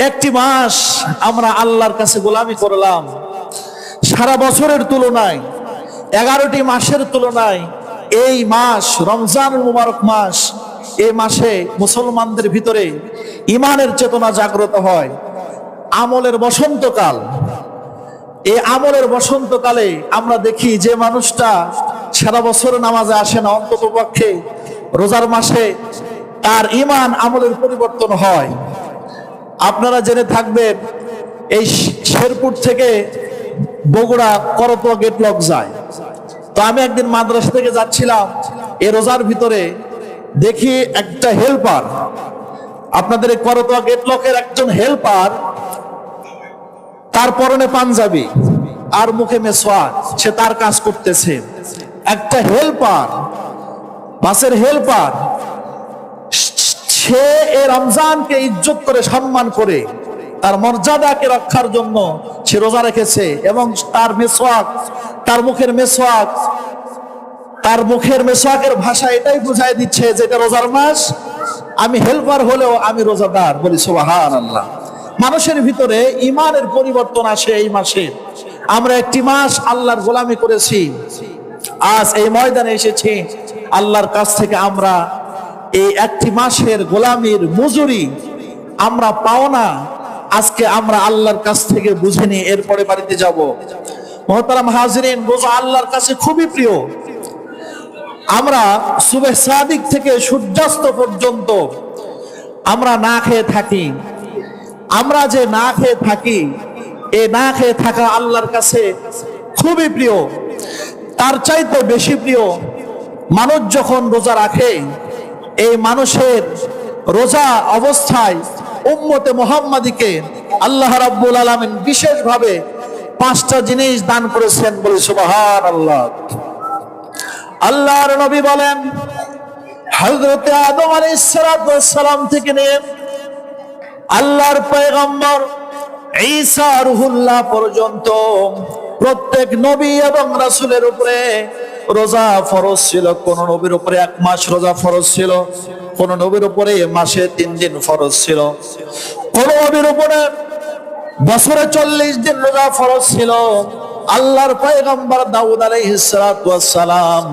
একটি মাস আমরা আল্লাহর কাছে গোলামি করলাম। সারা বছরের তুলনায় 11টি মাসের তুলনায় এই মাস রমজানুল মুবারক মাস, এই মাসে মুসলমানদের ভিতরে ঈমানের চেতনা জাগ্রত হয়। আমলের বসন্তকাল। এই আমলের বসন্তকালে আমরা দেখি যে মানুষটা সারা বছর নামাজে আসে না, অন্তত পক্ষে রোজার মাসে তার ঈমান আমলের পরিবর্তন হয়। আপনারা জেনে থাকবেন, এই শেরপুর থেকে বগুড়া করতোয়া গেট লক যায়। তো আমি একদিন মাদ্রাসা থেকে যাচ্ছিলাম, এই রোজার ভিতরে দেখি একটা হেল্পার, আপনাদের এই করতোয়া গেট লকের একজন হেল্পার, তার পরনে পাঞ্জাবি আর মুখে মেসওয়াক, সে তার কাজ করতেছে। একটা হেল্পার, বাসের হেল্পার, সে এই রমজানকে ইজ্জত করে সম্মান করে তার মর্যাদাকে রক্ষার জন্য সে রোজা রেখেছে। এবং তার মেসওয়াক, তার মুখের মেসওয়াক, তার মুখের মেসওয়াকের ভাষা এটাই বুঝাই দিচ্ছে যে এটা রোজার মাস, আমি হেল্পার হলেও আমি রোজাদার। বলি সুবহানাল্লাহ। মানুষের ভিতরে ঈমানের পরিবর্তন আসে এই মাসে। আমরা একটি মাস আল্লাহর গোলামি করেছি, আজ এই ময়দানে এসেছি আল্লাহর কাছ থেকে আমরা এই একটি মাসের গোলামির মজুরি আমরা পাও না। আজকে আমরা আল্লাহর কাছ থেকে বুঝে নিই, এরপরে বাড়িতে যাব। মুহতারাম হাজিরিন, রোজা আল্লাহর কাছে খুবই প্রিয়। আমরা সুবহ সাদিক থেকে সূর্যাস্ত পর্যন্ত আমরা না খেয়ে থাকি। আমরা যে না খেয়ে থাকি, এই না খেয়ে থাকা আল্লাহর কাছে খুবই প্রিয়। তার চাইতে বেশি প্রিয় মানুষ যখন রোজা রাখে। এই মানুষের রোজা অবস্থায় উম্মতে মুহাম্মাদিকে আল্লাহ রাব্বুল আলামিন বিশেষভাবে 5টা জিনিস দান করেছেন। বলি সুবহানাল্লাহ। আল্লাহর নবী বলেন, হযরত আদম আলাইহিস সালাম থেকে নিয়ে আল্লাহর পয়গম্বর ঈসা রুহুল্লাহ পর্যন্ত প্রত্যেক নবী এবং রাসূলের উপরে রোজা ফরজ ছিল। কোন নবীর উপরে 1 মাস রোজা ফরজ ছিল, কোন নবীর উপরে মাসে 3 দিন ফরজ ছিল, কোন নবীর উপরে বছরে 40 দিন রোজা ফরজ ছিল। আল্লাহর পয়গম্বর দাউদ আলাইহিস সালাম,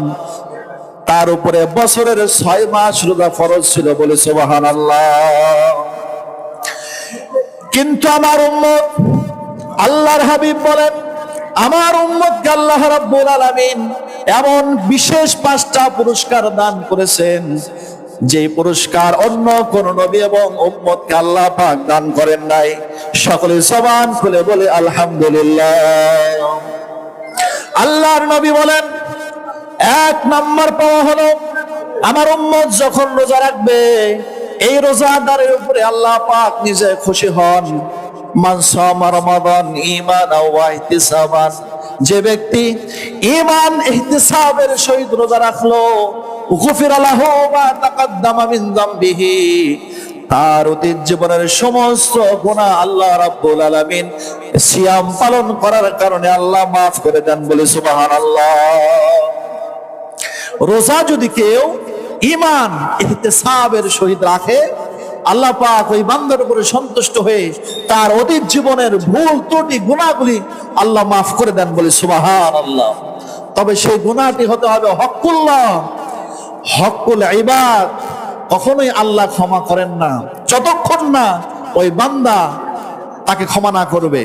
তার উপরে বছরের 6 মাস রোজা ফরজ ছিল। বলে সুবহানাল্লাহ। কিন্তু আমার উম্মত, আল্লাহর হাবিব বলেন, আমার উম্মতকে আল্লাহ রাব্বুল আলামিন এমন বিশেষ 5টা পুরস্কার দান করেছেন, যে পুরস্কার অন্য কোন নবী এবং উম্মতকে আল্লাহ পাক দান করেন নাই। সকলে জবান খুলে বলে আলহামদুলিল্লাহ। আল্লাহর নবী বলেন, 1 নাম্বার পাওয়া হলো, আমার উম্মত যখন রোজা রাখবে, এই রোজাদারের উপরে আল্লাহ পাক নিজে খুশি হন। মান সামা রমাদান ঈমানাও ওয়া ইহতিসাবান, যে ব্যক্তি ঈমান ইহতিসাবের সহিত রোজা রাখলো, গুফিরা লাহু মা তাকাদ্দামা মিন যামবিহি, তার অতীত জীবনের সমস্ত গুনাহ আল্লাহ রাব্বুল আলামিন সিয়াম পালন করার কারণে আল্লাহ মাফ করে দেন। বলে সুবহানাল্লাহ। রোজা যদি কেউ ঈমান ইহতিসাবের সহিত রাখে, আল্লাহ পাক ওই বান্দার উপরে সন্তুষ্ট হয়ে তার অতীত জীবনের ভুল ত্রুটি গুনাহগুলি আল্লাহ মাফ করে দেন। বলে সুবহানাল্লাহ। তবে সেই গুনাহটি হতে হবে হকুল্লাহ, হকুল ইবাদ। কখনোই আল্লাহ ক্ষমা করেন না যতক্ষণ না ওই বান্দা তাকে ক্ষমা না করবে।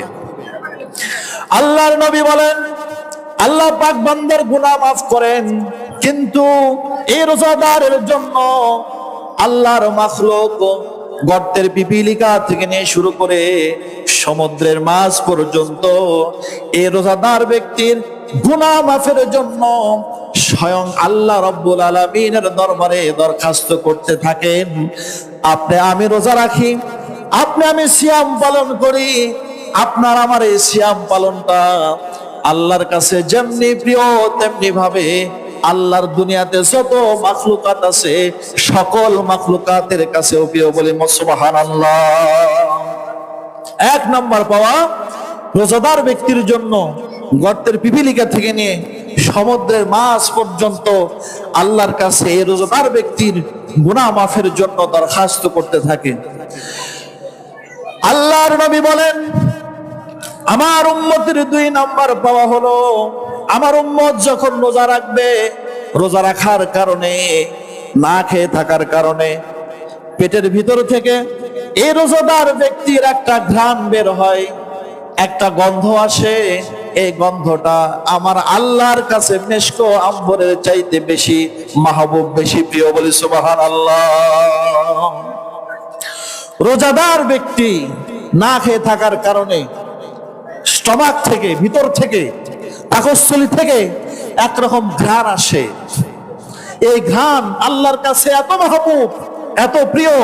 আল্লাহর নবী বলেন, আল্লাহ পাক বান্দার গুনাহ মাফ করেন, কিন্তু এই রোজাদারের জন্য আল্লাহর মাখলুক গর্তের পিপিলিকা থেকে নিয়ে শুরু করে সমুদ্রের মাছ পর্যন্ত এই রোজাদার ব্যক্তির গুনাহ মাফের জন্য স্বয়ং আল্লাহ রাব্বুল আলামিনের দরবারে দরখাস্ত করতে থাকেন। আপনি আমি রোজা রাখি, আপনি আমি সিয়াম পালন করি, আপনার আমার এই সিয়াম পালনটা আল্লাহর কাছে যেমনি প্রিয়, তেমনি ভাবে আল্লাহর দুনিয়াতে যত মাখলুকাত আছে সকল মাখলুকাতের কাছেও প্রিয়। বলে সুবহানাল্লাহ। 1 নাম্বার পাওয়া রোজাদার ব্যক্তির জন্য গর্তের পিপিলিকা থেকে নিয়ে সমুদ্রের মাছ পর্যন্ত আল্লাহর কাছে এই রোজাদার ব্যক্তির গুনাহ মাফের জন্য দরখাস্ত করতে থাকে। আল্লাহর নবী বলেন, আমার উম্মতের 2 নাম্বার পাওয়া হলো, আমার উম্মত যখন রোজা রাখবে, রোজা রাখার কারণে, না খেয়ে থাকার কারণে পেটের ভিতর থেকে এই রোজাদার ব্যক্তির একটা ঘ্রাণ বের হয়, একটা গন্ধ আসে। এই গন্ধটা আমার আল্লাহর কাছে মেশকো আম্বরের চাইতে বেশি মাহবুব, বেশি প্রিয়। বলি সুবহানাল্লাহ। রোজাদার ব্যক্তি না খেয়ে থাকার কারণে স্টমাক থেকে, ভিতর থেকে, পাকস্থলী থেকে একরকম ঘ্রাণ আসে। এই ঘ্রাণ আল্লাহর কাছে এত মাহবুব, এত প্রিয়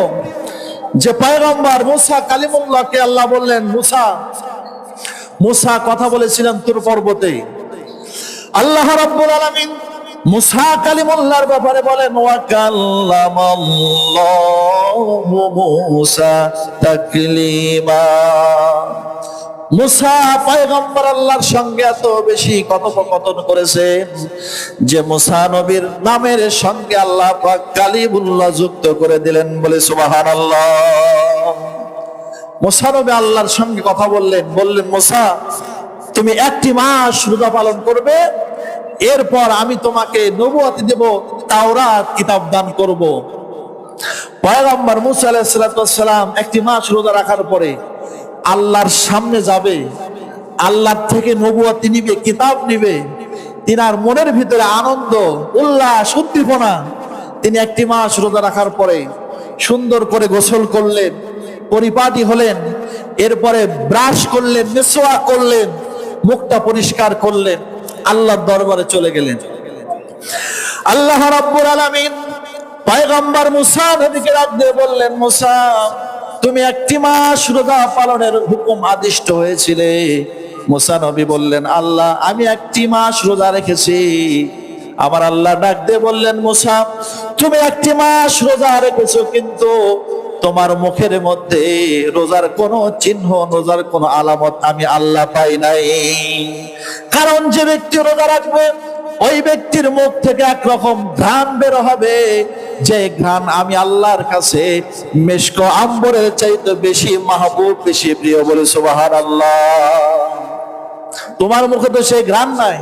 যে পয়গম্বর মুসা কালিমুল্লাহকে আল্লাহ বললেন, মুসা, মুসা কথা বলেছিলেন তুর পর্বতে। আল্লাহ রাব্বুল আলামিন মুসা কালিমুল্লাহর ব্যাপারে বলেন, ওয়া কাল্লামাল্লাহু মুসা তাকলিমা। মুসা পয়গম্বর আল্লাহর সঙ্গে এত বেশি কথোপকথন করেছেন যে মুসা নবীর নামের সঙ্গে আল্লাহ পাক কালিমুল্লাহ যুক্ত করে দিলেন। বলে সুবহানাল্লাহ। মুসা নবী আল্লাহর সঙ্গে কথা বললেন, মুসা, তুমি 1টি মাস রোজা পালন করবে, এরপর আমি তোমাকে নবুয়তি দেব, তাওরাত কিতাব দান করব। পয়গম্বর মুসা আলাইহিস সালাম 1টি মাস রোজা রাখার পরে আল্লাহর সামনে যাবে, আল্লাহর থেকে নবুয়তি নিবে, কিতাব নিবে। তিনার মনের ভিতরে আনন্দ, উল্লাস, উদ্দীপনা। তিনি 1টি মাস রোজা রাখার পরে সুন্দর করে গোসল করলেন, পরিপাটি হলেন, এরপরে ব্রাশ করলেন, মিসওয়াক করলেন, মুখটা পরিষ্কার করলেন, আল্লাহর দরবারে চলে গেলেন। আল্লাহ রাব্বুল আলামিন পয়গম্বর মুসা নবীকে ডাক দিয়ে বললেন, মুসা, তুমি 1টি মাস রোজা পালনের হুকুম আদিষ্ট হয়েছিলে। মুসা নবী বললেন, আল্লাহ, আমি 1টি মাস রোজা রেখেছি। আবার আল্লাহ ডাক দিয়ে বললেন, মুসা, তুমি 1টি মাস রোজা রেখেছো, কিন্তু তোমার মুখের মধ্যে রোজার কোনো চিহ্ন, রোজার কোনো আলামত আমি আল্লাহ পাই নাই। কারণ যে ব্যক্তি রোজা রাখবে, ওই ব্যক্তির মুখ থেকে একরকম ঘ্রাণ বের হবে, যে ঘ্রাণ আমি আল্লাহর কাছে মেশকো আম্বরের চাইতে বেশি মাহবুব, বেশি প্রিয়। বলে সুবহানাল্লাহ। তোমার মুখে তো সেই ঘ্রাণ নাই।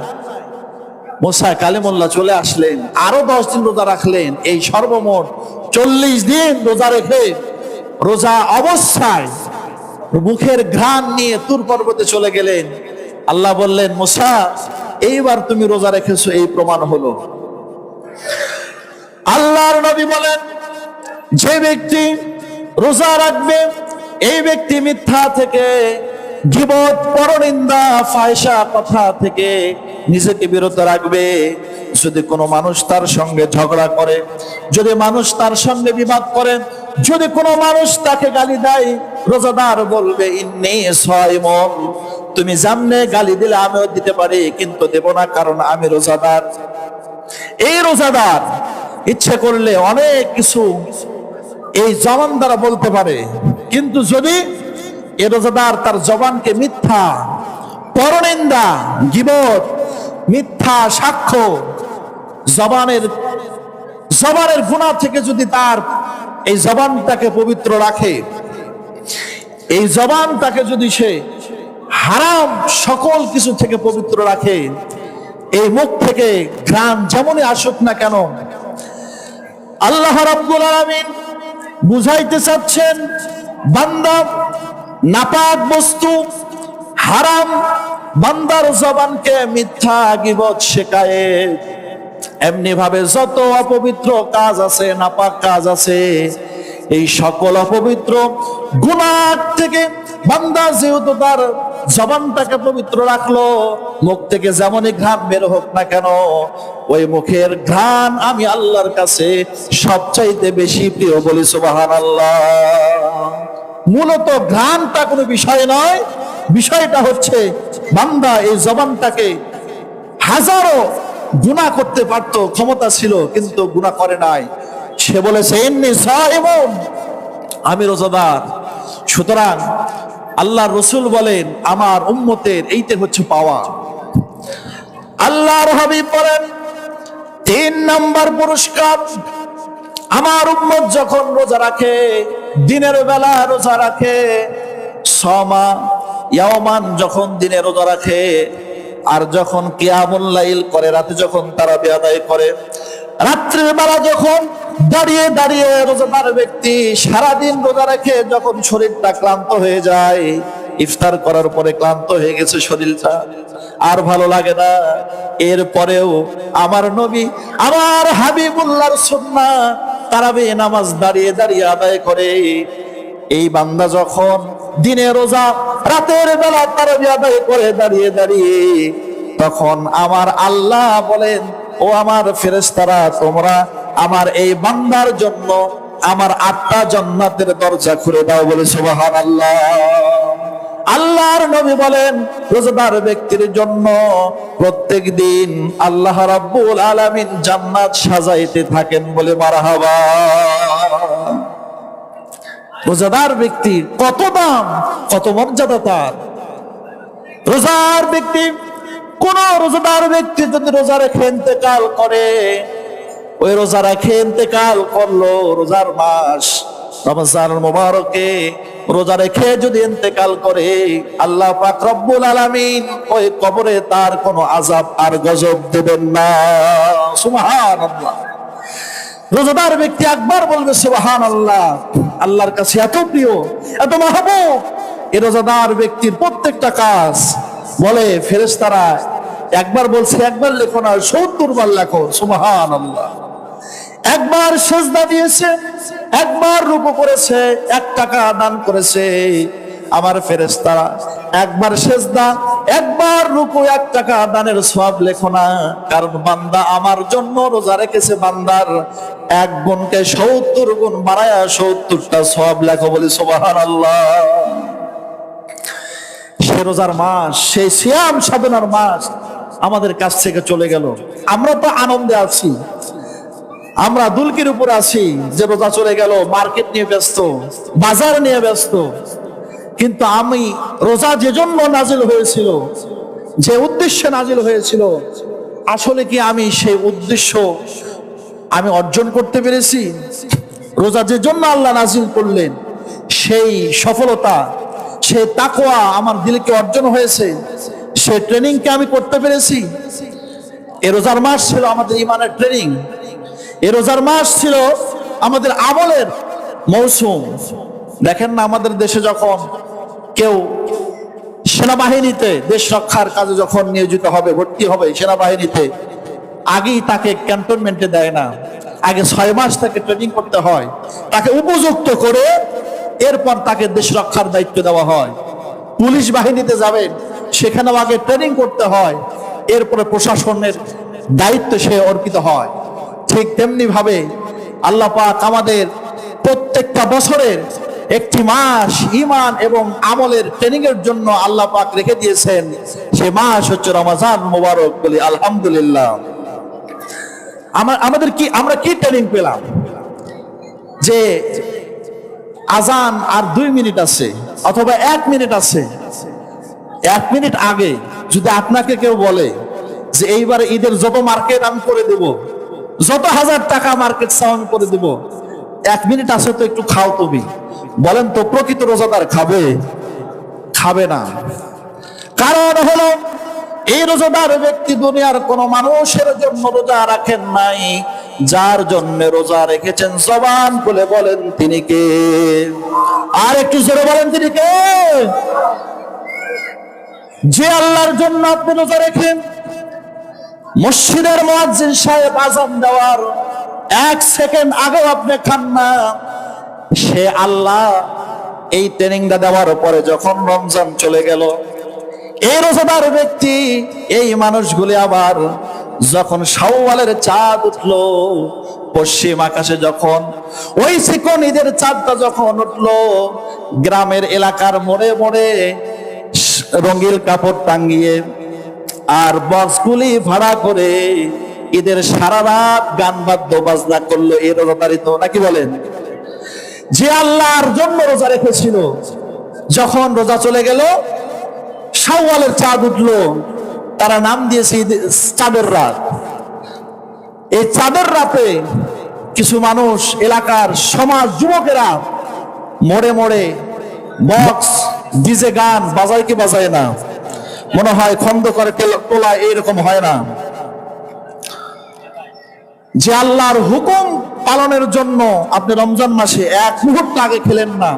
মুসা কালিমুল্লাহ চলে আসলেন, আরো 10 দিন রোজা রাখলেন। এই সর্বমোট 40 দিন রোজা রেখে, রোজা অবস্থায় মুখের ঘ্রাণ নিয়ে তুর পর্বতে চলে গেলেন। আল্লাহ বললেন, মুসা, এইবার তুমি রোজা রেখেছো, এই প্রমাণ হলো। আল্লাহর নবী বলেন, যে ব্যক্তি রোজা রাখবে, এই ব্যক্তি মিথ্যা থেকে, গীবত, পরনিন্দা, ফাহিশা কথা থেকে নিজেকে বিরত রাখবে। যদি কোনো মানুষ তার সঙ্গে ঝগড়া করে, যদি মানুষ তার সঙ্গে বিবাদ করে, যদি কোনো মানুষ তাকে গালি দেয়, রোজাদার বলবে, ইন্নী সাইমুন। তুমি জামনে গালি দিলে আমিও দিতে পারি, কিন্তু দেব না, কারণ আমি রোজাদার। এই রোজাদার ইচ্ছে করলে অনেক কিছু এই জবান দ্বারা বলতে পারে, কিন্তু যদি এই রোজাদার তার জবানকে মিথ্যা, পরনিন্দা, গীবত, মিথ্যা সাক্ষ্য, জবানের গুনাহ থেকে যদি তার এই জবানটাকে পবিত্র রাখে, এই জবানটাকে যদি সে হারাম সকল কিছু থেকে পবিত্র রাখে, এই মুখ থেকে ঘ্রাণ যেমনই আসুক না কেন, আল্লাহ রাব্বুল আলামিন বুঝাইতে চাচ্ছেন, বান্দা নাপাক বস্তু, হারাম, বান্দার জবানকে মিথ্যা, গীবত শেখায়। এমনি ভাবে যত অপবিত্র কাজ আছে, নাপাক কাজ আছে, এই সকল অপবিত্র গুনাহ থেকে বান্দা যেহেতু তার জবানটাকে পবিত্র রাখলো, মুখ থেকে যেমনই ঘ্রাণ বের হোক না কেন, ওই মুখের ঘ্রাণ আমি আল্লাহর কাছে সবচাইতে বেশি প্রিয়। বলি সুবহানাল্লাহ। মূলত ঘ্রাণটা কোনো বিষয় নয়, বিষয়টা হচ্ছে বান্দা এই জবানটাকে হাজারো গুনাহ করতে পারতো, ক্ষমতা ছিল, কিন্তু গুনাহ করে নাই। সে বলেছে, ইন্নী সাইমুন, আমি রোজাদার। সুতরাং আল্লাহর রাসূল বলেন, আমার উম্মতের এইটা হচ্ছে পাওয়া। আল্লাহর হাবিব বলেন, 3 নাম্বার পুরস্কার, আমার উম্মত যখন রোজা রাখে, দিনের বেলা রোজা রাখে, সমা ইয়াওমান যখন দিনে রোজা রাখে, আর যখন কিয়ামুল লাইল করে, রাতে যখন তারাবি আদায় করে, রাত্রের বেলা যখন দাঁড়িয়ে দাঁড়িয়ে রোজাদার ব্যক্তি সারাদিন রোজা রাখে, যখন শরীরটা ক্লান্ত হয়ে যায়, ইফতার করার পরে ক্লান্ত হয়ে গেছে শরীরটা, আর ভালো লাগে না, এরপরেও আমার নবী আমার হাবিবুল্লাহর সুন্নাহ তারাবি নামাজ দাঁড়িয়ে দাঁড়িয়ে আদায় করে। এই বান্দা যখন দিনে রোজা, রাতের বেলা তারাবি আদায় করে দাঁড়িয়ে দাঁড়িয়ে, তখন আমার আল্লাহ বলেন, ও আমার ফেরেশতারা, তোমরা আমার এই বান্দার জন্য আমার 8টা জান্নাতের দরজা খুলে দাও, বলে সুবহানাল্লাহ। আল্লাহর নবী বলেন, রোজাদার ব্যক্তির জন্য প্রত্যেক দিন আল্লাহ রাব্বুল আলামিন জান্নাত সাজাইতে থাকেন, বলে মারহাবা। রোজাদার ব্যক্তি কত দাম, কত মর্যাদা তার। রোজার ব্যক্তি, কোন রোজাদার ব্যক্তি যদি রোজা রেখে ইন্তেকাল করে, ওই রোজা রেখে ইন্তেকাল করলো, রোজার মাস রমজান মুবারকে রোজা রেখে যদি ইন্তেকাল করে, আল্লাহ পাক রব্বুল আলামিন ওই কবরে তার কোনো আযাব আর গজব দেবেন না। সুবহানাল্লাহ। রোজাদার ব্যক্তি একবার বলবে সুবহানাল্লাহ, আল্লাহর কাছে এত প্রিয়, এত মাহবুব এই রোজাদার ব্যক্তির প্রত্যেকটা কাজ। বলে ফেরেশতারা, একবার বলছে, একবার লেখো না, 70 বার লেখো, সুবহানাল্লাহ। একবার সেজদা দিয়েছে, একবার রুকু করেছে, 1 টাকা দান করেছে, আমার ফেরেশতারা একবার সেজদা, একবার রুকু, 1 টাকা দানের সওয়াব লেখো না, কারণ বান্দা আমার জন্য রোজা রেখেছে, বান্দার 1 গুণকে 70 গুণ বাড়ায়া 70টা সওয়াব লেখো, বলে সুবহানাল্লাহ। সে রোজার মাস, সেই সিয়াম সাধনার মাস আমাদের কাছ থেকে চলে গেল। আমরা তো আনন্দে আছি, আমরা দুলকির উপর আছি যে রোজা চলে গেল, মার্কেট নিয়ে ব্যস্ত, বাজার নিয়ে ব্যস্ত। কিন্তু আমি রোজা যে জন্য নাজিল হয়েছিল, যে উদ্দেশ্যে নাজিল হয়েছিল, আসলে কি আমি সেই উদ্দেশ্য আমি অর্জন করতে পেরেছি? রোজা যে জন্য আল্লাহ নাজিল করলেন, সেই সফলতা, সেই তাকওয়া আমার দিলে কি অর্জন হয়েছে? সেই ট্রেনিংকে আমি করতে পেরেছি? এই রোজার মাস ছিল আমাদের ইমানের ট্রেনিং, এই রোজার মাস ছিল আমাদের আমলের মৌসুম। দেখেন না, আমাদের দেশে যখন কেউ সেনাবাহিনীতে দেশ রক্ষার কাজে যখন নিয়োজিত হবে, ভর্তি হবে সেনাবাহিনীতে, আগেই তাকে ক্যান্টনমেন্টে দেয় না, আগে 6 মাস তাকে ট্রেনিং করতে হয়, তাকে উপযুক্ত করে এরপর তাকে দেশ রক্ষার দায়িত্ব দেওয়া হয়। পুলিশ বাহিনীতে যাবেন, সেখানেও আগে ট্রেনিং করতে হয়, এরপরে প্রশাসনের দায়িত্ব সে অর্পিত হয়। ঠিক তেমনি ভাবে আল্লাহ পাক আমাদের প্রত্যেকটা বছরের একটি মাস ইমান এবং আমলের ট্রেনিং এর জন্য আল্লাহ পাক রেখে দিয়েছেন। সে মাস হচ্ছে রমজান মুবারক, বলি আলহামদুলিল্লাহ। আমরা কি ট্রেনিং পেলাম? যে আজান আর 2 মিনিট আছে, অথবা 1 মিনিট আছে, 1 মিনিট আগে যদি আপনাকে কেউ বলে যে এইবার ঈদের যত মার্কেট আমি করে দেব, যত 1000 টাকা মার্কেট চাও আমি করে দেব, 1 মিনিট আছে তো একটু খাও তুমি, বলেন তো প্রকৃত রোজাদার খাবে? খাবে না। কারণ হলো এই রোজাদার ব্যক্তি দুনিয়ার কোন মানুষের জন্য রোজা রাখেন নাই, যার জন্য রোজা রেখেছেন জবান খুলে বলেন তিনি কে? আর একটু জোরে বলেন তিনি কে? যে আল্লাহর জন্য আপনি রোজা রেখেন, মসজিদের মুয়াজ্জিন সাহেব আযান দেওয়ার 1 সেকেন্ড আগে আপনি খান না, সে আল্লাহ এই ট্রেনিংটা দেওয়ার পরে যখন রমজান চলে গেল, এই রোজাদার ব্যক্তি, এই মানুষগুলি আবার যখন শাওয়ালের চাঁদ উঠলো, পশ্চিম আকাশে যখন ওই চিকন ঈদের চাঁদটা যখন উঠলো, গ্রামের এলাকার মোড়ে মোড়ে রঙিন কাপড় টাঙ্গিয়ে আর বক্সগুলি ভাড়া করে ঈদের সারা রাত গান বাদ্য বাজনা করলো এই রোজাদারি। তো নাকি বলেন? যে আল্লাহর জন্য রোজা রেখেছিল, যখন রোজা চলে গেল, শাওয়ালের চাঁদ উঠলো, তারা নাম দিয়েছে চাঁদের রাত। এই চাঁদের রাতে কিছু মানুষ, এলাকার সমাজ যুবকেরা মোড়ে মোড়ে বক্স ডিজে গান বাজায় কি বাজায় না? মনে হয় খন্দকার টোলা এইরকম হয় না। যে আল্লাহর হুকুম পালনের জন্য আপনি রমজান মাসে এক মুহূর্ত আগে খেলেন না,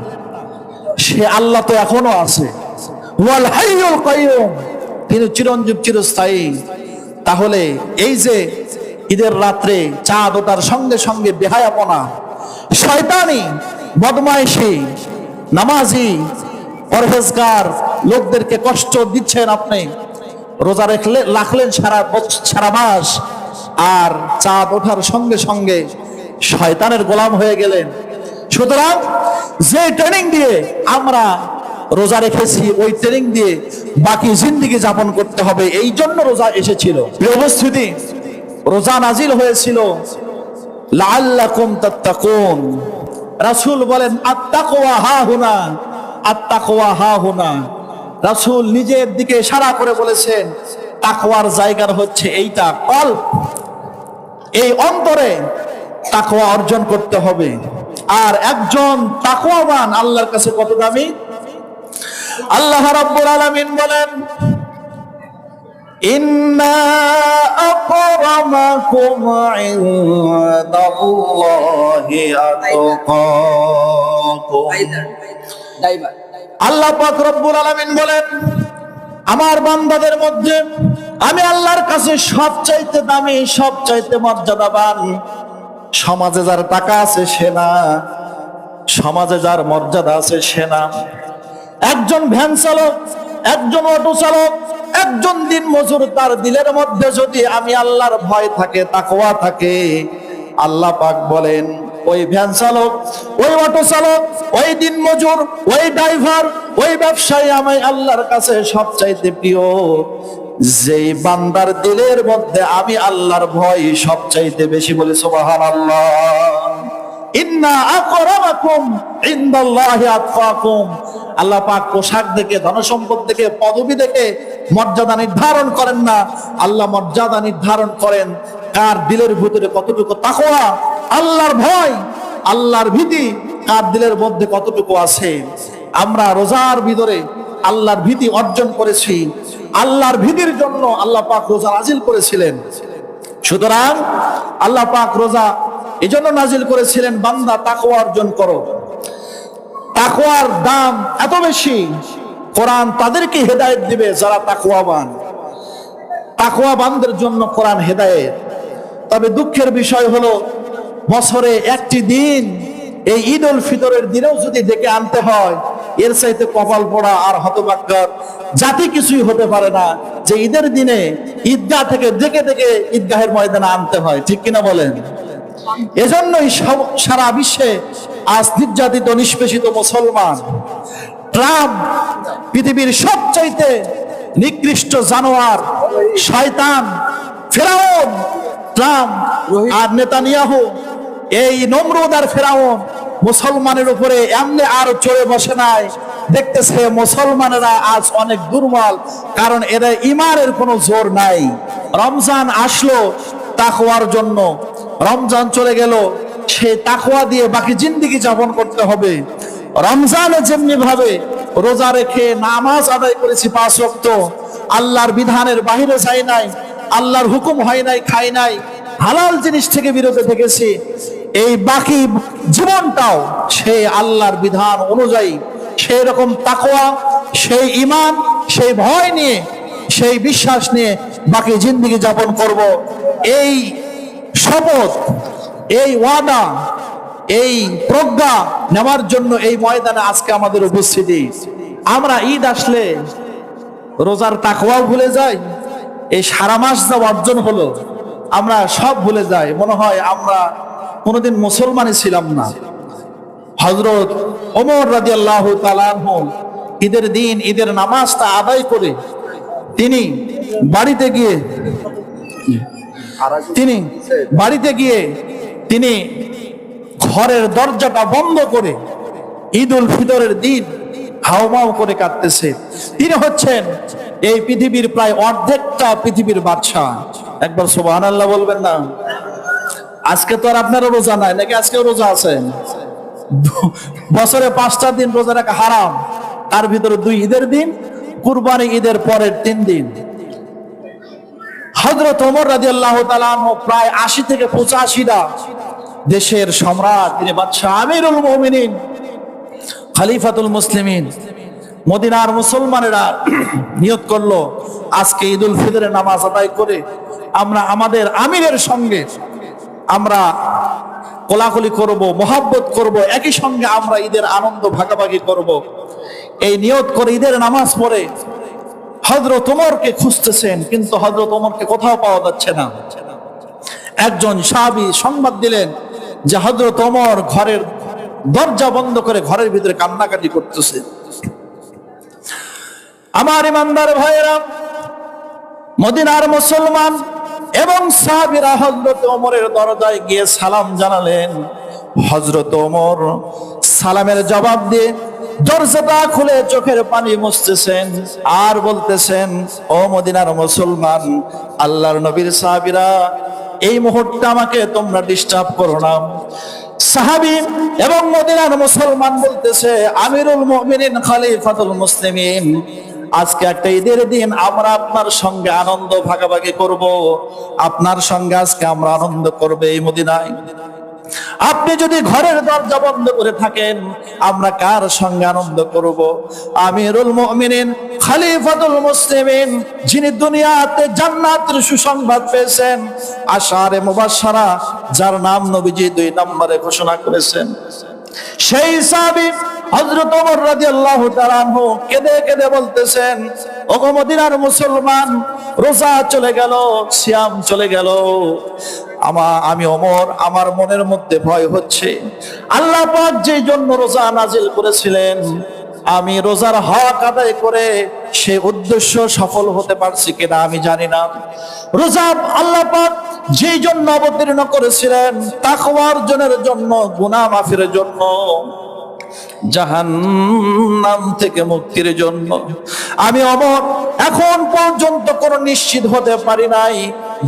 সে আল্লাহ তো এখনো আছে। ওয়াল হাইয়ুল কাইয়ুম, তিনি চিরঞ্জীব চিরস্থায়ী। তাহলে এই যে ঈদের রাত্রে চাঁদ ওঠার সঙ্গে সঙ্গে বেহায়াপনা, শয়তানি, বদমাইশি, নামাজি পরহেজগার লোকদেরকে কষ্ট দিচ্ছেন আপনি। রোজা রাখলেন সারা মাস, আর চাঁদ ওঠার সঙ্গে সঙ্গে শয়তানের গোলাম হয়ে গেলেন। সুতরাং যে ট্রেনিং দিয়ে আমরা রোজা রেখেছি, ওই ট্রেনিং দিয়ে বাকি জিন্দেগি যাপন করতে হবে। এই জন্য রোজা এসেছিল। প্রিয় উপস্থিতি, রোজা নাজিল হয়েছিল লাআল্লাকুম তাত্তাকুন। রাসূল বলেন আত্তাকওয়া হাহুনা, আত্তাকওয়া হাহুনা। রাসূল নিজের দিকে ইশারা করে বলেছেন তাকওয়ার জায়গা হচ্ছে এইটা, কল্ব, এই অন্তরে তাকওয়া অর্জন করতে হবে। আর একজন তাকওয়াবান আল্লাহর কাছে কত দামি! আল্লাহ রাব্বুল আলামিন বলেন ইন্না আকরামাকুম ইনদাল্লাহি আতকাকুম। আল্লাহ পাক রব্বুল আলামিন বলেন আমার বান্দাদের মধ্যে আমি আল্লাহর কাছে সবচাইতে দামি, সবচাইতে মর্যাদাবান। সমাজে যার টাকা আছে সে না, সমাজে যার মর্যাদা আছে সে না। একজন ভ্যান চালক, একজন অটো চালক, একজন দিন মজুর, তার দিলের মধ্যে যদি আমি আল্লাহর ভয় থাকে, তাকওয়া থাকে, আল্লাহ পাক বলেন ওই ভ্যান চালক, ওই অটো চালক, ওই দিন মজুর, ওই ড্রাইভার, ওই ব্যবসায়ী আমি আল্লাহর কাছে সবচাইতে প্রিয়। যেই বান্দার দিলের মধ্যে আমি আল্লাহর ভয় সবচাইতে বেশি। বলে সুবহানাল্লাহ। ইন্না আকরামাকুম ইনদাল্লাহি আতকাকুম। আল্লাহ পাক পোশাক দেখে, ধনসম্পদ দেখে, পদবি দেখে মর্যাদা নির্ধারণ করেন না। আল্লাহ মর্যাদা নির্ধারণ করেন কার দিলের ভিতরে কতটুকু তাকওয়া, আল্লাহর ভয়, আল্লাহর ভীতি কার দিলের মধ্যে কতটুকু আছে। আমরা রোজার ভিতরে আল্লাহর ভীতি অর্জন করেছি। আল্লাহর ভীতির জন্য আল্লাহ পাক রোজা নাজিল করেছিলেন। সুতরাং আল্লাহ পাক রোজা এজন্য নাজিল করেছিলেন, বান্দা তাকওয়া অর্জন করো। তাকওয়ার দাম এত বেশি, কোরআন তাদেরকে হেদায়েত দিবে যারা তাকওয়াবান। তাকওয়াবানদের জন্য কোরআন হেদায়েত। তবে দুঃখের বিষয় হলো বছরে একটি দিন, এই ঈদ উল ফিতরের দিনেও যদি ডেকে আনতে হয়, এর চাইতে কপাল পড়া আর হতভাগ্যের জাতি কিছুই হতে পারে না, যে ঈদের দিনে ঈদগাহ থেকে ডেকে ডেকে ঈদগাহের ময়দানে আনতে হয়। ঠিক কিনা বলেন? এজন্যই সারা বিশ্বে আজ নির্যাতিত নিষ্পেষিত মুসলমান। ট্রাম্প পৃথিবীর সবচাইতে নিকৃষ্ট জানোয়ার, শয়তান, ফেরাউন ট্রাম্প, আর নেতানিয়াহু এই নমরুদ আর ফেরাউন মুসলমানের উপরে এমনি আর চড়ে বসে নাই। দেখতেছে মুসলমানেরা আজ অনেক দুর্বল, কারণ এদের ঈমানের কোনো জোর নাই। রমজান আসলো তাকওয়ার জন্য, রমজান চলে গেল, সেই তাকওয়া দিয়ে বাকি জিন্দেগি যাপন করতে হবে। রমজানে যেমনি ভাবে রোজা রেখে নামাজ আদায় করেছি 5 ওয়াক্ত, আল্লাহর বিধানের বাহিরে যাই নাই, আল্লাহর হুকুম হয় নাই, খাই নাই, হালাল জিনিস থেকে বিরত থেকেছি, এই বাকি জীবনটাও সেই আল্লাহর বিধান অনুযায়ী সেই রকম তাকওয়া, সেই ঈমান, সেই ভয় নিয়ে, সেই বিশ্বাস নিয়ে বাকি জিন্দেগি যাপন করব। এই শপথ, এই ওয়াদা, এই প্রজ্ঞা নেওয়ার জন্য এই ময়দানে আজকে আমাদের উপস্থিতি। আমরা ঈদ আসলে রোজার তাকওয়াও ভুলে যাই, এই সারা মাস যা অর্জন হলো আমরা সব ভুলে যাই। মনে হয় আমরা কোনোদিন মুসলমানই ছিলাম না। হযরত ওমর রাদিয়াল্লাহু তাআলা আনহু ঈদের দিন ঈদের নামাজটা আদায় করে তিনি বাড়িতে গিয়ে তিনি ঘরের দরজাটা বন্ধ করে ঈদ উল ফিতরের দিন হাউমাউ করে কাটতেছে। তিনি হচ্ছেন এই পৃথিবীর প্রায় অর্ধেকটা পৃথিবীর বাদশাহ। একবার সুবহানাল্লাহ বলবেন না? আজকে তো আর আপনারা রোজা নাই নাকি? আজকে রোজা আছেন? বছরে 5টা দিন রোজা রাখা হারাম, তার ভিতরে 2 ঈদের দিন, কুরবানি ঈদের পরের 3 দিন। হযরত ওমর রাদিয়াল্লাহু তাআলা আনহু প্রায় 80 থেকে 85টা দেশের সম্রাট, তিনি বাদশা আমিরুল মুমিনিন, খলিফাতুল মুসলিমিন, মদিনার মুসলমানেরা নিয়ত করলো আজকে ঈদুল ফিতরের নামাজ আদায় করে আমরা আমাদের আমিরের সঙ্গে আমরা কোলাকুলি করব, মোহাব্বত করব, একই সঙ্গে আমরা ঈদের আনন্দ ভাগাভাগি করব। এই নিয়ত করে ঈদের নামাজ পড়ে হযরত ওমরকে খুঁজতেছেন, কিন্তু হযরত ওমরকে কোথাও পাওয়া যাচ্ছে না। একজন সাহাবী সংবাদ দিলেন যে হযরত ওমর ঘরের দরজা বন্ধ করে ঘরের ভিতরে কান্নাকাটি করতেছে। আমার ইমানদার ভাইয়েরা, মদিনার মুসলমান এবং সাহাবীরা হযরত ওমরের দরজায় গিয়ে সালাম জানালেন। হযরত ওমর সালামের জবাব দিয়ে দরজাটা খুলে চোখের পানি মুছতেছেন আর বলতেছেন, ও মদিনার মুসলমান, আল্লাহর নবীর সাহাবীরা, এই মুহূর্তে আমাকে তোমরা ডিস্টার্ব করো না। সাহাবী এবং মদিনার মুসলমান বলতেছে, আমিরুল মুমিনিন খলিফাতুল মুসলিমিন, আজকে একটা ঈদের দিন, আমরা আপনার সঙ্গে আনন্দ ভাগাভাগি করব, আপনার সঙ্গে আজকে আমরা আনন্দ করব এই মদিনায়। আপনি যদি ঘরের দরজা বন্ধ করে থাকেন, আমরা কার সঙ্গে আনন্দ করব? আমিরুল মুমিনিন খলিফাতুল মুসলিমিন, যিনি দুনিয়াতে জান্নাতের সুসংবাদ পেয়েছেন, আশারে মুবাশশারা, যার নাম নবীজি 2 নম্বরে ঘোষণা করেছেন, সেই সাহাবী হযরত ওমর রাদিয়াল্লাহু তাআলা আনহু কেঁদে কেঁদে বলতেছেন, ওগো মদিনার মুসলমান, রোজা চলে গেল, সিয়াম চলে গেল, আমি ওমর, আমার মনের মধ্যে ভয় হচ্ছে। আল্লাহ পাক যেই জন্য রোজা নাজিল করেছিলেন, আমি রোজার হক আদায় করে সেই উদ্দেশ্য সফল হতে পারছি কিনা আমি জানি না। রোজা আল্লাহ পাক যেই জন্য অবতীর্ণ করেছিলেন, তাকওয়া অর্জনের জন্য, গুনাহ মাফের জন্য, জাহান্নাম থেকে মুক্তির জন্য, আমি ওমর এখন পর্যন্ত কোনো নিশ্চিত হতে পারি নাই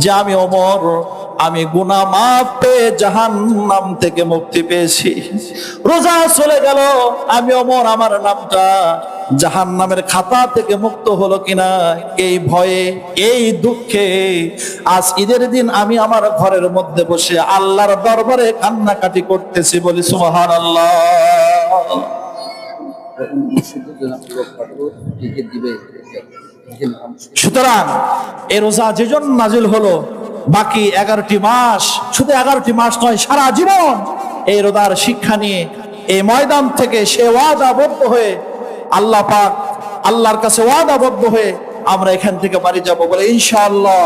যে আমি ওমর, আমি গুনাহ মাফ পেয়ে জাহান্নাম থেকে মুক্তি পেয়েছি। রোজা চলে গেল, আমি ওমর, আমার নামটা জাহান্নামের খাতা থেকে মুক্ত হলো কিনা, এই ভয়ে, এই দুঃখে আজ ঈদের দিন আমি আমার ঘরের মধ্যে বসে আল্লাহর দরবারে কান্নাকাটি করতেছি, বলি সুবহানাল্লাহ। সুতরাং এই রোজা যে জন্য নাজিল হলো, বাকি 11টি মাস, শুধু 11টি মাস নয়, সারা জীবন এই রোজার শিক্ষা নিয়ে এই ময়দান থেকে সে ওয়াদাবদ্ধ হয়ে, আল্লাহ পাক, আল্লাহর কাছে ওয়াদাবদ্ধ হয়ে আমরা এখান থেকে বাড়ি যাব বলে ইনশাআল্লাহ।